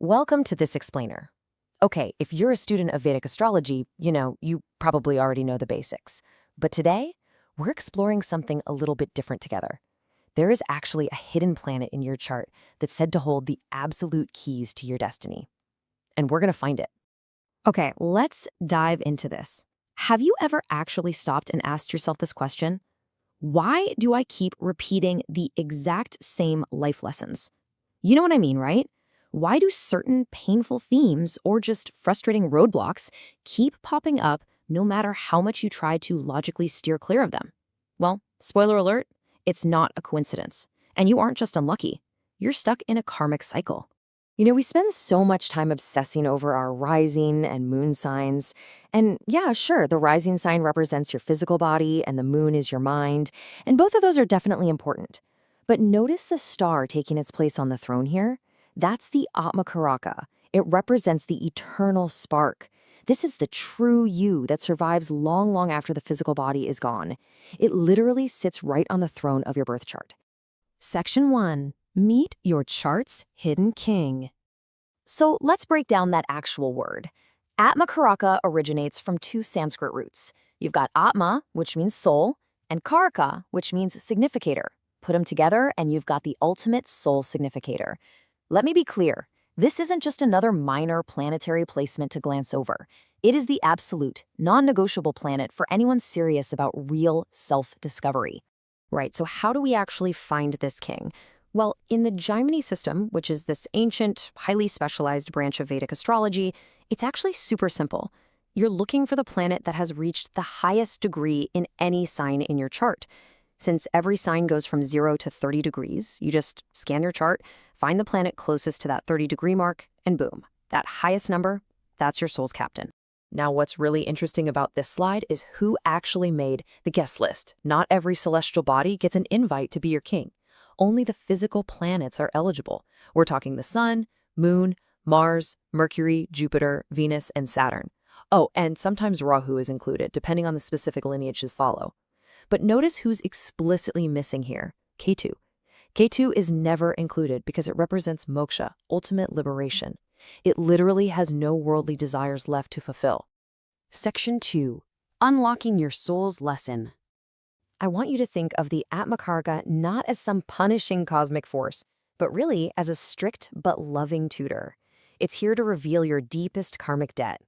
Welcome to this explainer. Okay, if you're a student of Vedic astrology, you probably already know the basics. But today, we're exploring something a little bit different together. There is actually a hidden planet in your chart that's said to hold the absolute keys to your destiny. And we're going to find it. Okay, let's dive into this. Have you ever actually stopped and asked yourself this question? Why do I keep repeating the exact same life lessons? You know what I mean, right? Why do certain painful themes or just frustrating roadblocks keep popping up no matter how much you try to logically steer clear of them? Well, spoiler alert, it's not a coincidence. And you aren't just unlucky. You're stuck in a karmic cycle. We spend so much time obsessing over our rising and moon signs. And yeah, sure, the rising sign represents your physical body and the moon is your mind. And both of those are definitely important. But notice the star taking its place on the throne here? That's the Atmakaraka. It represents the eternal spark. This is the true you that survives long, long after the physical body is gone. It literally sits right on the throne of your birth chart. Section 1. Meet your chart's hidden king. So let's break down that actual word. Atmakaraka originates from two Sanskrit roots. You've got Atma, which means soul, and Karaka, which means significator. Put them together and you've got the ultimate soul significator. Let me be clear, this isn't just another minor planetary placement to glance over. It is the absolute, non-negotiable planet for anyone serious about real self-discovery. Right, so how do we actually find this king? Well, in the Jaimini system, which is this ancient, highly specialized branch of Vedic astrology, it's actually super simple. You're looking for the planet that has reached the highest degree in any sign in your chart. Since every sign goes from 0 to 30 degrees, you just scan your chart, find the planet closest to that 30-degree mark, and boom, that highest number, that's your soul's captain. Now, what's really interesting about this slide is who actually made the guest list. Not every celestial body gets an invite to be your king. Only the physical planets are eligible. We're talking the Sun, Moon, Mars, Mercury, Jupiter, Venus, and Saturn. Oh, and sometimes Rahu is included, depending on the specific lineages follow. But notice who's explicitly missing here, Ketu. Ketu is never included because it represents moksha, ultimate liberation. It literally has no worldly desires left to fulfill. Section 2. Unlocking your soul's lesson. I want you to think of the Atmakaraka not as some punishing cosmic force, but really as a strict but loving tutor. It's here to reveal your deepest karmic debt.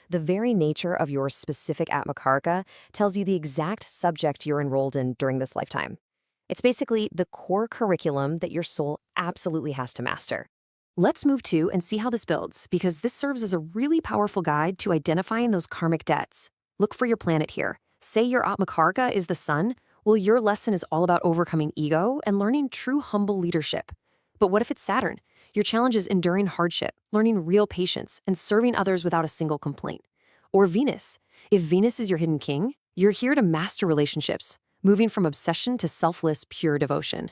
The very nature of your specific Atmakaraka tells you the exact subject you're enrolled in during this lifetime. It's basically the core curriculum that your soul absolutely has to master. Let's move to and see how this builds, because this serves as a really powerful guide to identifying those karmic debts. Look for your planet here. Say your Atmakaraka is the sun. Well, your lesson is all about overcoming ego and learning true humble leadership. But what if it's Saturn? Your challenge is enduring hardship, learning real patience, and serving others without a single complaint. Or Venus. If Venus is your hidden king, you're here to master relationships, moving from obsession to selfless, pure devotion.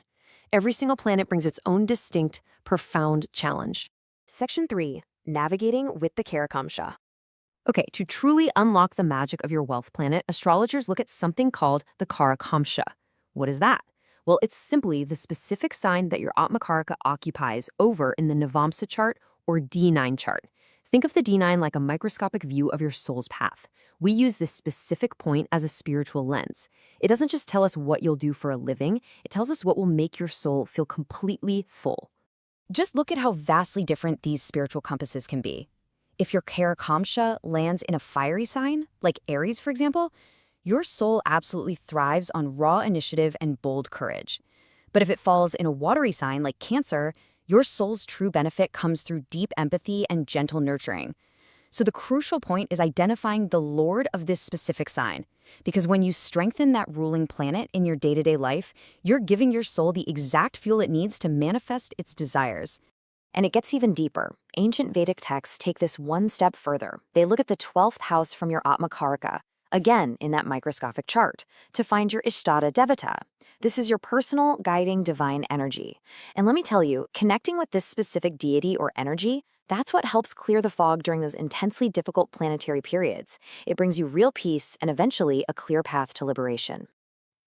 Every single planet brings its own distinct, profound challenge. Section 3. Navigating with the Karakamsha. Okay, to truly unlock the magic of your wealth planet, astrologers look at something called the Karakamsha. What is that? Well, it's simply the specific sign that your Atmakaraka occupies over in the Navamsa chart or D9 chart. Think of the D9 like a microscopic view of your soul's path. We use this specific point as a spiritual lens. It doesn't just tell us what you'll do for a living, it tells us what will make your soul feel completely full. Just look at how vastly different these spiritual compasses can be. If your Karakamsha lands in a fiery sign, like Aries, for example, your soul absolutely thrives on raw initiative and bold courage. But if it falls in a watery sign, like Cancer, your soul's true benefit comes through deep empathy and gentle nurturing. So the crucial point is identifying the lord of this specific sign. Because when you strengthen that ruling planet in your day-to-day life, you're giving your soul the exact fuel it needs to manifest its desires. And it gets even deeper. Ancient Vedic texts take this one step further. They look at the 12th house from your Atmakaraka, again in that microscopic chart, to find your Ishtada Devata. This is your personal guiding divine energy. And let me tell you, connecting with this specific deity or energy, that's what helps clear the fog during those intensely difficult planetary periods. It brings you real peace and eventually a clear path to liberation.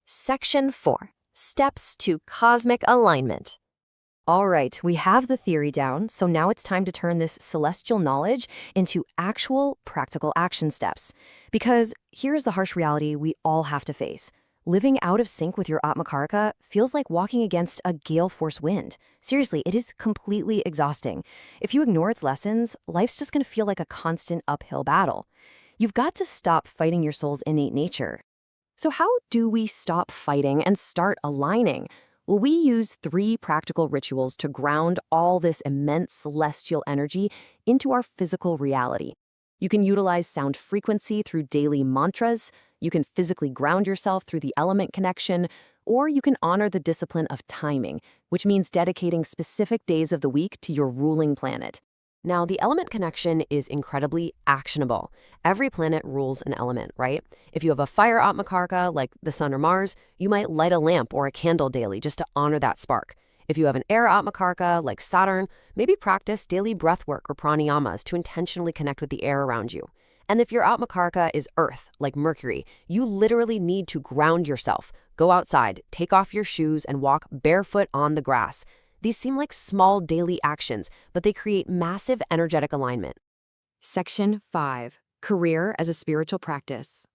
Section 4. Steps to Cosmic Alignment. All right, we have the theory down, so now it's time to turn this celestial knowledge into actual practical action steps. Because here's the harsh reality we all have to face. Living out of sync with your Atmakaraka feels like walking against a gale force wind. Seriously, it is completely exhausting. If you ignore its lessons, life's just going to feel like a constant uphill battle. You've got to stop fighting your soul's innate nature. So how do we stop fighting and start aligning? Well, we use 3 practical rituals to ground all this immense celestial energy into our physical reality. You can utilize sound frequency through daily mantras, you can physically ground yourself through the element connection, or you can honor the discipline of timing, which means dedicating specific days of the week to your ruling planet. Now, the element connection is incredibly actionable. Every planet rules an element, right? If you have a fire Atmakaraka, like the sun or Mars, you might light a lamp or a candle daily just to honor that spark. If you have an air Atmakaraka, like Saturn, maybe practice daily breath work or pranayamas to intentionally connect with the air around you. And if your Atmakaraka is Earth, like Mercury, you literally need to ground yourself. Go outside, take off your shoes, and walk barefoot on the grass. These seem like small daily actions, but they create massive energetic alignment. Section 5. Career as a spiritual practice.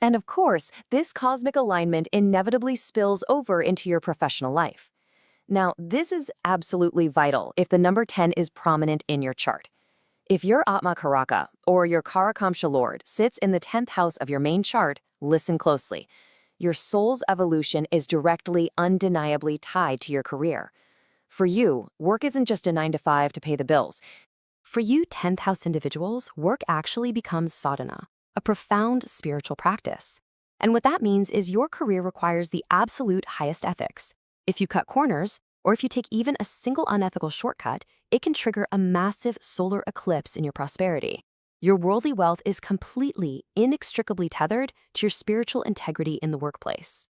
And of course, this cosmic alignment inevitably spills over into your professional life. Now, this is absolutely vital if the number 10 is prominent in your chart. If your Atmakaraka, or your Karakamsha Lord, sits in the 10th house of your main chart, listen closely. Your soul's evolution is directly, undeniably tied to your career. For you, work isn't just a 9 to 5 to pay the bills. For you 10th house individuals, work actually becomes sadhana, a profound spiritual practice. And what that means is your career requires the absolute highest ethics. If you cut corners, or if you take even a single unethical shortcut, it can trigger a massive solar eclipse in your prosperity. Your worldly wealth is completely, inextricably tethered to your spiritual integrity in the workplace.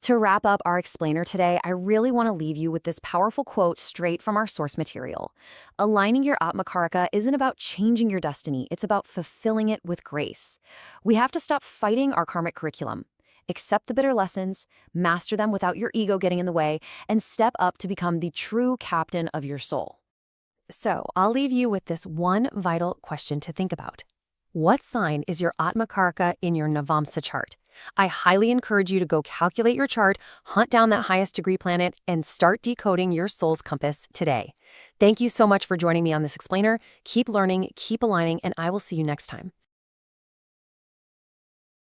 To wrap up our explainer today, I really want to leave you with this powerful quote straight from our source material. Aligning your Atmakaraka isn't about changing your destiny, it's about fulfilling it with grace. We have to stop fighting our karmic curriculum. Accept the bitter lessons, master them without your ego getting in the way, and step up to become the true captain of your soul. So, I'll leave you with this one vital question to think about. What sign is your Atmakaraka in your Navamsa chart? I highly encourage you to go calculate your chart, hunt down that highest degree planet, and start decoding your soul's compass today. Thank you so much for joining me on this explainer. Keep learning, keep aligning, and I will see you next time.